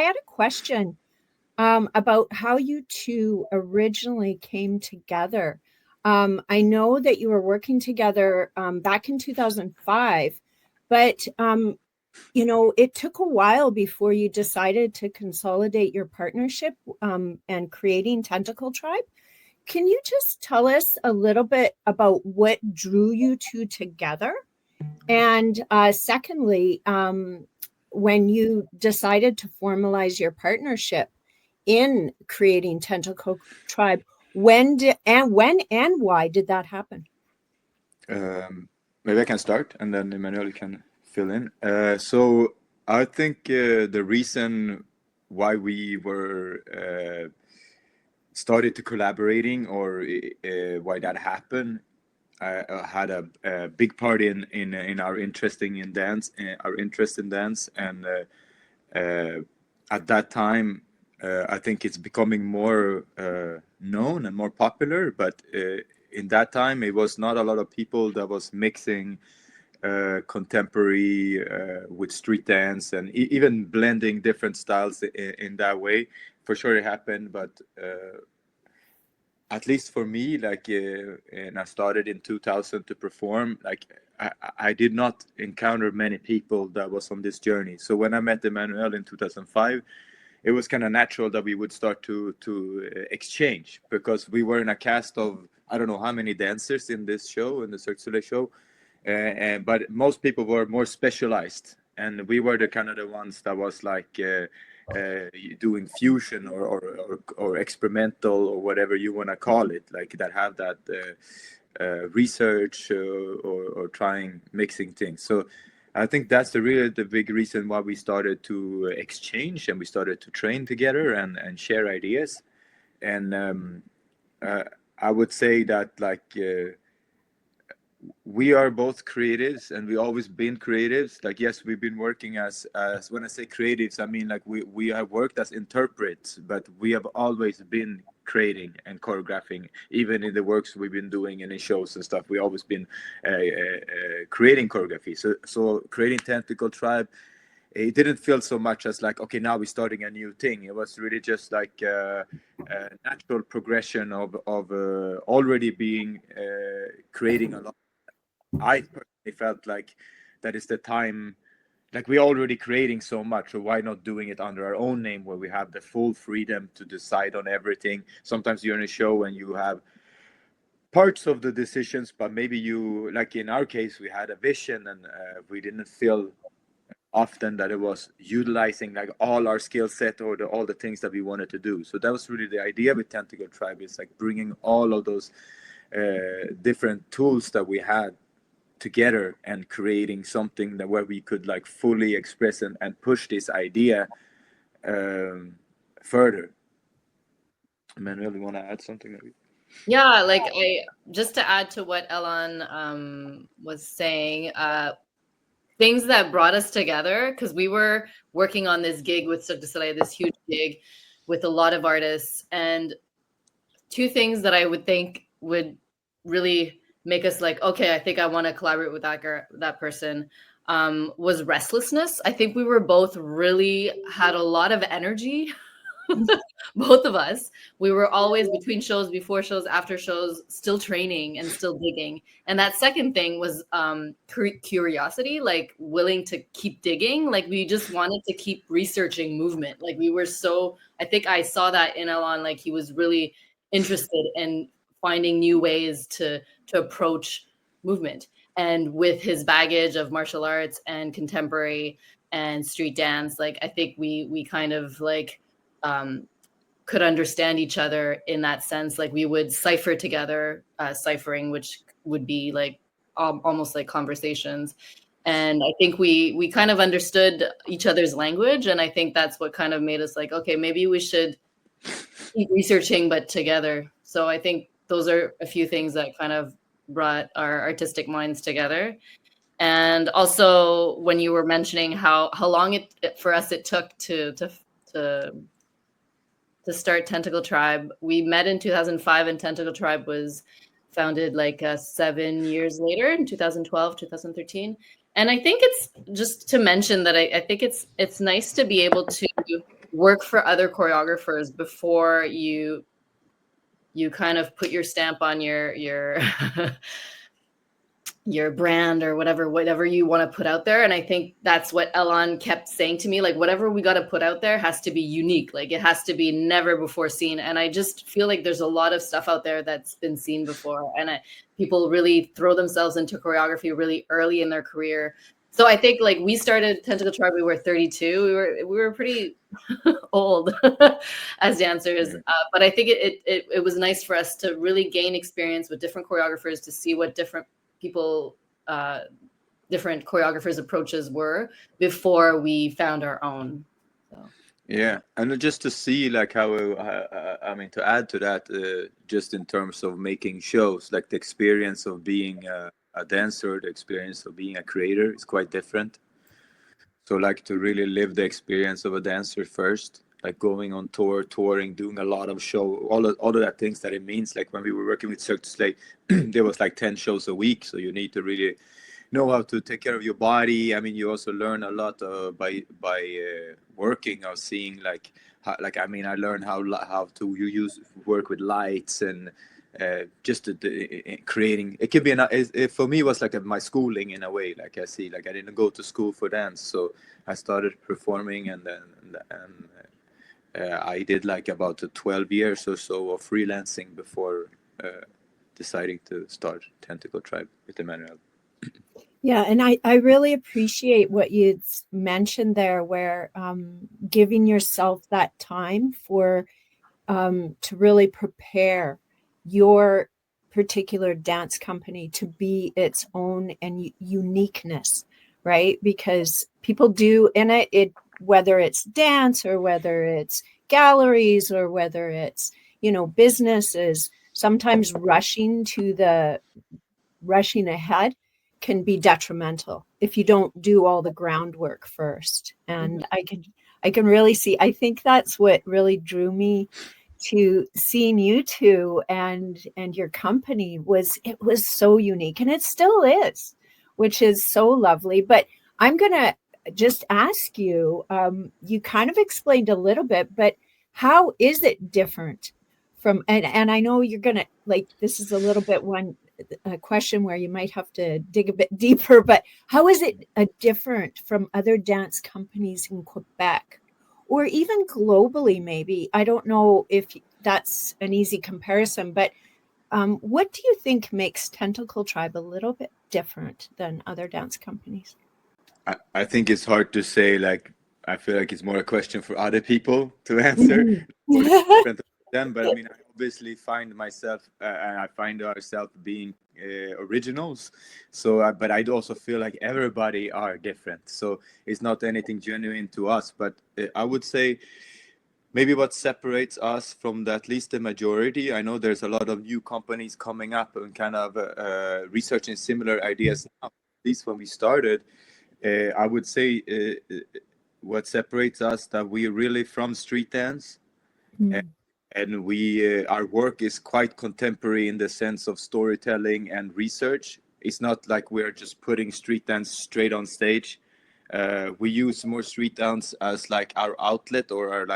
had a question about how you two originally came together. I know that you were working together back in 2005, but it took a while before you decided to consolidate your partnership and creating Tentacle Tribe. Can you just tell us a little bit about what drew you two together? And secondly, when you decided to formalize your partnership in creating Tentacle Tribe, when and why did that happen? Maybe I can start, and then Emmanuel can fill in. So I think the reason why we were started to collaborating, or why that happened, had a big part in our interest in dance, and at that time, I think it's becoming more known and more popular. But in that time, it was not a lot of people that was mixing contemporary with street dance, and even blending different styles in that way. For sure, it happened, but at least for me, like, and I started in 2000 to perform. Like, I did not encounter many people that was on this journey. So when I met Emmanuel in 2005, it was kind of natural that we would start to exchange, because we were in a cast of, I don't know how many dancers in this show, in the Cirque du Soleil show, but most people were more specialized, and we were the kind of the ones that was like doing fusion or experimental, or whatever you want to call it, like that have that research or trying mixing things. So I think that's the big reason why we started to exchange, and we started to train together and share ideas. And I would say that, like, we are both creatives, and we always been creatives. Like, yes, we've been working as when I say creatives, I mean, like, we have worked as interprets, but we have always been creating and choreographing. Even in the works we've been doing and in shows and stuff, we always been creating choreography. So creating Tentacle Tribe, it didn't feel so much as like, okay, now we're starting a new thing. It was really just like a natural progression of already being creating a lot. I personally felt like that is the time, like, we're already creating so much, so why not doing it under our own name, where we have the full freedom to decide on everything. Sometimes you're in a show and you have parts of the decisions, but maybe you, like in our case, we had a vision, and we didn't feel often that it was utilizing like all our skill set, or all the things that we wanted to do. So that was really the idea with Tentacle Tribe, is like bringing all of those different tools that we had together, and creating something that where we could like fully express and push this idea further. Emmanuel, you want to add something? Yeah, like, I just to add to what Elan was saying, things that brought us together, because we were working on this gig with Cirque du Soleil, this huge gig with a lot of artists, and two things that I would think would really make us like, okay, I think I want to collaborate with that person, was restlessness. I think we were both really had a lot of energy. Both of us, we were always between shows, before shows, after shows, still training and still digging. And that second thing was curiosity, like willing to keep digging. Like, we just wanted to keep researching movement. Like, we were so, I think I saw that in Elan, like he was really interested in finding new ways to approach movement. And with his baggage of martial arts and contemporary and street dance, like, I think we kind of like could understand each other in that sense. Like, we would cipher together, ciphering, which would be like almost like conversations. And I think we kind of understood each other's language. And I think that's what kind of made us like, okay, maybe we should keep researching, but together. So I think those are a few things that kind of brought our artistic minds together. And also, when you were mentioning how long it for us it took to start Tentacle Tribe, we met in 2005, and Tentacle Tribe was founded like 7 years later in 2012, 2013. And I think it's just to mention that I think it's nice to be able to work for other choreographers before you kind of put your stamp on your your brand or whatever you want to put out there. And I think that's what Elon kept saying to me, like, whatever we got to put out there has to be unique. Like, it has to be never before seen. And I just feel like there's a lot of stuff out there that's been seen before. And people really throw themselves into choreography really early in their career. So I think, like, we started Tentacle Tribe, we were 32. We were pretty old as dancers. But I think it was nice for us to really gain experience with different choreographers, to see what different people, different choreographers' approaches were before we found our own. So. Yeah, and just to see like how I mean, to add to that, just in terms of making shows, like the experience of being a dancer, the experience of being a creator is quite different. So like to really live the experience of a dancer first, like going on tour, touring, doing a lot of show, all of that things that it means. Like when we were working with Cirque du Soleil, there was like 10 shows a week. So you need to really know how to take care of your body. I mean, you also learn a lot by working or seeing like I mean, I learned how to work with lights and just creating. It could be for me it was like my schooling in a way. Like I see, like I didn't go to school for dance, so I started performing, and then I did like about 12 years or so of freelancing before deciding to start Tentacle Tribe with Emmanuel. Yeah, and I really appreciate what you mentioned there, where giving yourself that time for to really prepare your particular dance company to be its own and uniqueness, right? Because people do in it, whether it's dance or whether it's galleries or whether it's, businesses, sometimes rushing ahead can be detrimental if you don't do all the groundwork first. And I can really see, I think that's what really drew me to seeing you two and your company it was so unique, and it still is, which is so lovely. But I'm gonna just ask you, you kind of explained a little bit, but how is it different from, and I know you're gonna, like, this is a little bit a question where you might have to dig a bit deeper, but how is it different from other dance companies in Quebec or even globally? Maybe, I don't know if that's an easy comparison, but what do you think makes Tentacle Tribe a little bit different than other dance companies? I think it's hard to say. Like, I feel like it's more a question for other people to answer. Them, but I mean, I obviously find myself and I find ourselves being originals. So, but I also feel like everybody are different. So it's not anything genuine to us. But I would say maybe what separates us from at least the majority. I know there's a lot of new companies coming up and kind of researching similar ideas now. At least when we started, I would say what separates us that we're really from street dance. And we our work is quite contemporary in the sense of storytelling and research. It's not like we're just putting street dance straight on stage. We use more street dance as like our outlet, or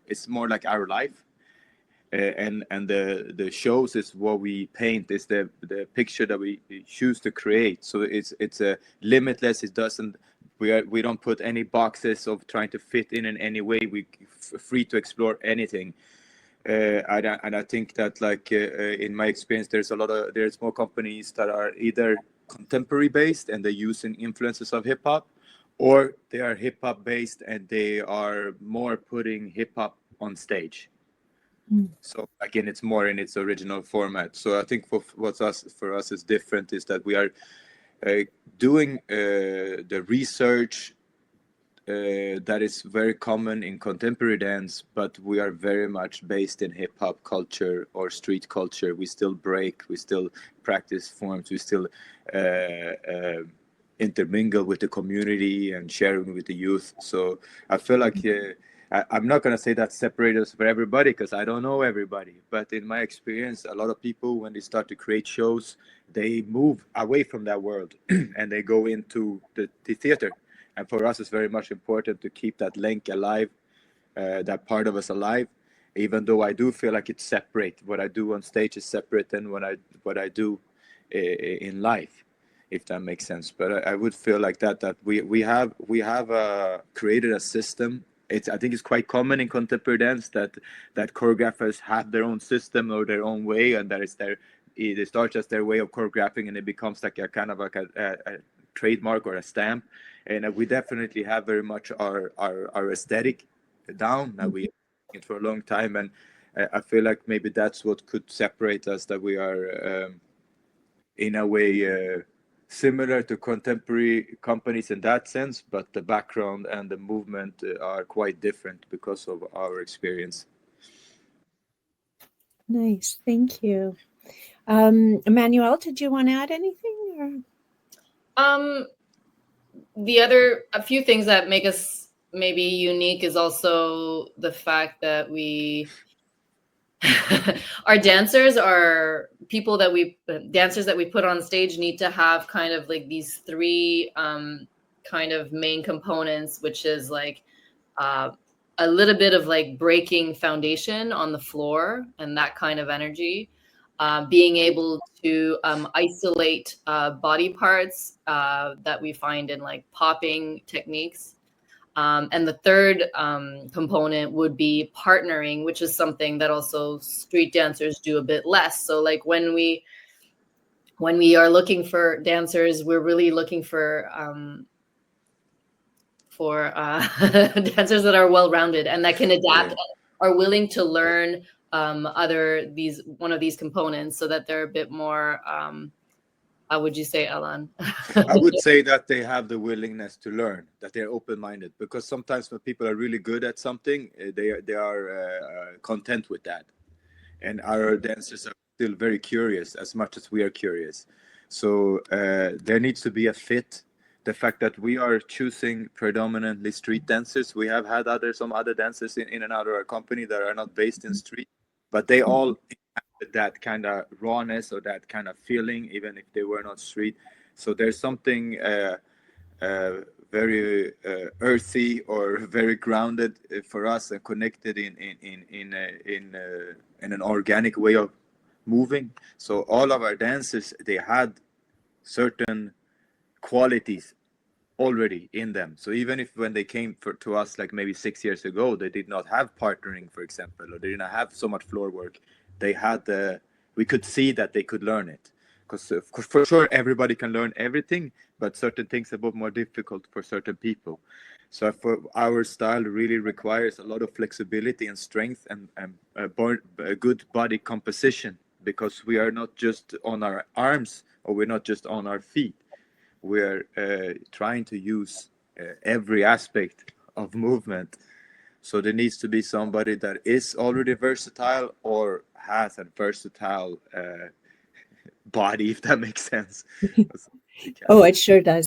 it's more like our life. And the shows is what we paint, is the picture that we choose to create. So it's a limitless. It doesn't, we don't put any boxes of trying to fit in any way. We free to explore anything. And I think that, like, in my experience, there's more companies that are either contemporary based and they're using influences of hip hop, or they are hip hop based and they are more putting hip hop on stage. So again, it's more in its original format. So I think for us is different is that we are doing the research that is very common in contemporary dance, but we are very much based in hip hop culture or street culture. We still break, we still practice forms, we still intermingle with the community and sharing with the youth. So I feel like I'm not going to say that separates us for everybody, because I don't know everybody. But in my experience, a lot of people, when they start to create shows, they move away from that world and they go into the theater. And for us, it's very much important to keep that link alive that part of us alive, even though I do feel like it's separate. What I do on stage is separate than what I do in life, if that makes sense. But I would feel like that we have created a system. I think it's quite common in contemporary dance that choreographers have their own system or their own way, and that is it starts as their way of choreographing, and it becomes like a kind of like a trademark or a stamp. And we definitely have very much our aesthetic down. Now we it for a long time, and I feel like maybe that's what could separate us, that we are in a way similar to contemporary companies in that sense, but the background and the movement are quite different because of our experience. Nice, thank you. Emmanuel, did you want to add anything? Or? A few things that make us maybe unique is also the fact that our dancers are people dancers that we put on stage need to have kind of like these three kind of main components, which is like a little bit of like breaking foundation on the floor and that kind of energy. Being able to isolate body parts that we find in like popping techniques. And the third component would be partnering, which is something that also street dancers do a bit less. So like when we are looking for dancers, we're really looking for dancers that are well-rounded and that can adapt, are willing to learn one of these components, so that they're a bit more how would you say, Alan? I would say that they have the willingness to learn, that they're open-minded, because sometimes when people are really good at something, they are content with that, and our dancers are still very curious as much as we are curious. So there needs to be a fit. The fact that we are choosing predominantly street dancers, we have had some other dancers in and out of our company that are not based in street, but they all have that kind of rawness or that kind of feeling, even if they were not street. So there's something very earthy or very grounded for us and connected in an organic way of moving. So all of our dancers, they had certain qualities already in them. So even if when they came to us like maybe 6 years ago, they did not have partnering, for example, or they did not have so much floor work, they had we could see that they could learn it. Because for sure everybody can learn everything, but certain things are a bit more difficult for certain people. So for our style really requires a lot of flexibility and strength and a good body composition, because we are not just on our arms or we're not just on our feet. We're trying to use every aspect of movement. So there needs to be somebody that is already versatile or has a versatile body, if that makes sense. Oh, it sure does.